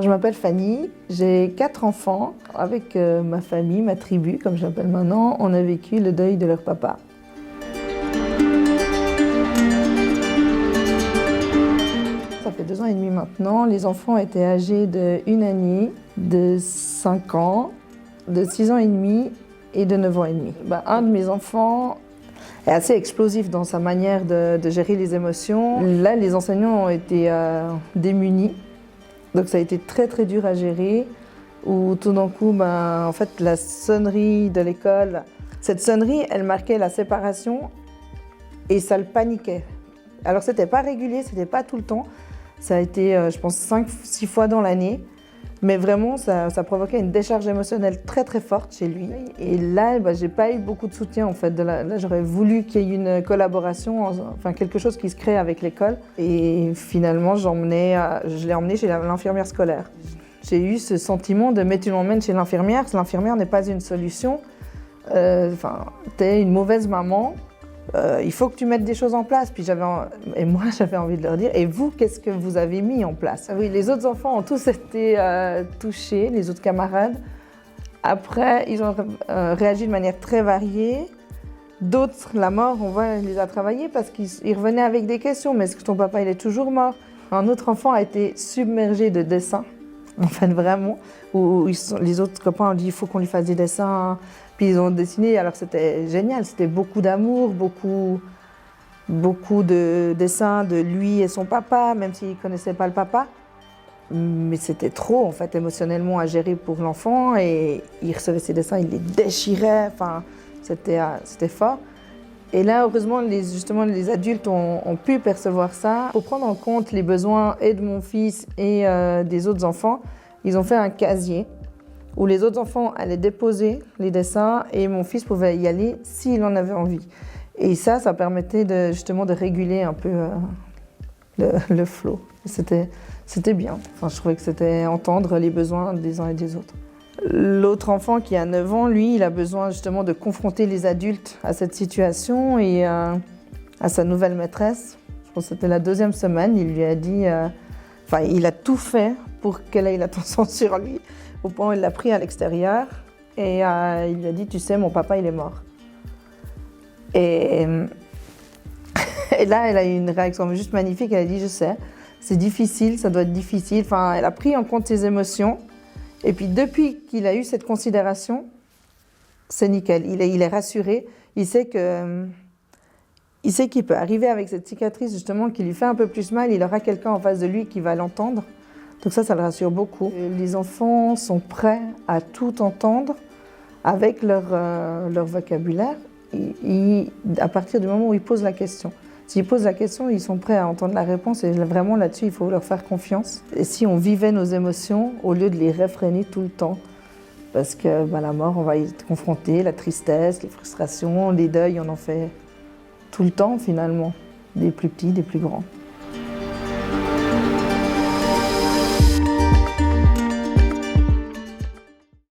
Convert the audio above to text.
Je m'appelle Fanny, j'ai 4 enfants. Avec ma famille, ma tribu, comme j'appelle maintenant, on a vécu le deuil de leur papa. Ça fait 2 ans et demi maintenant. Les enfants étaient âgés de 1 année, de 5 ans, de 6 ans et demi et de 9 ans et demi. Un de mes enfants est assez explosif dans sa manière de gérer les émotions. Là, les enseignants ont été démunis. Donc ça a été très très dur à gérer, où tout d'un coup, en fait, la sonnerie de l'école, cette sonnerie, elle marquait la séparation et ça le paniquait. Alors c'était pas régulier, c'était pas tout le temps, ça a été, je pense, 5-6 fois dans l'année, mais vraiment, ça provoquait une décharge émotionnelle très très forte chez lui. Et là, j'ai pas eu beaucoup de soutien en fait. Là, j'aurais voulu qu'il y ait une collaboration, enfin quelque chose qui se crée avec l'école. Et finalement, je l'ai emmené chez l'infirmière scolaire. J'ai eu ce sentiment de mais tu l'emmènes chez l'infirmière, l'infirmière n'est pas une solution. T'es une mauvaise maman. Il faut que tu mettes des choses en place. Et moi, j'avais envie de leur dire, et vous, qu'est-ce que vous avez mis en place? Oui, les autres enfants ont tous été touchés, les autres camarades. Après, ils ont réagi de manière très variée. D'autres, la mort, on voit, les a travaillés parce qu'ils revenaient avec des questions. Mais est-ce que ton papa, il est toujours mort? Un autre enfant a été submergé de dessins, en fait, vraiment. Où les autres copains ont dit, il faut qu'on lui fasse des dessins. Puis ils ont dessiné, alors c'était génial, c'était beaucoup d'amour, beaucoup de dessins de lui et son papa, même s'ils ne connaissaient pas le papa. Mais c'était trop, en fait, émotionnellement à gérer pour l'enfant. Et il recevait ces dessins, il les déchirait, enfin, c'était fort. Et là, heureusement, les adultes ont pu percevoir ça. Pour prendre en compte les besoins et de mon fils et des autres enfants, ils ont fait un casier où les autres enfants allaient déposer les dessins et mon fils pouvait y aller s'il en avait envie. Et ça permettait justement de réguler un peu le flow. C'était bien. Enfin, je trouvais que c'était entendre les besoins des uns et des autres. L'autre enfant qui a 9 ans, lui, il a besoin justement de confronter les adultes à cette situation et à sa nouvelle maîtresse. Je pense que c'était la 2e semaine, il lui a dit... il a tout fait pour qu'elle ait l'attention sur lui. Au point où il l'a pris à l'extérieur et il lui a dit, tu sais, mon papa, il est mort. Et là, elle a eu une réaction juste magnifique. Elle a dit, je sais, c'est difficile, ça doit être difficile. Enfin, elle a pris en compte ses émotions. Et puis, depuis qu'il a eu cette considération, c'est nickel. Il est rassuré. Il sait qu'il peut arriver avec cette cicatrice, justement, qui lui fait un peu plus mal. Il aura quelqu'un en face de lui qui va l'entendre. Donc ça le rassure beaucoup. Les enfants sont prêts à tout entendre avec leur vocabulaire à partir du moment où ils posent la question. S'ils posent la question, ils sont prêts à entendre la réponse et vraiment là-dessus, il faut leur faire confiance. Et si on vivait nos émotions au lieu de les réfréner tout le temps, parce que la mort, on va y être confronté, la tristesse, les frustrations, les deuils, on en fait tout le temps finalement, des plus petits, des plus grands.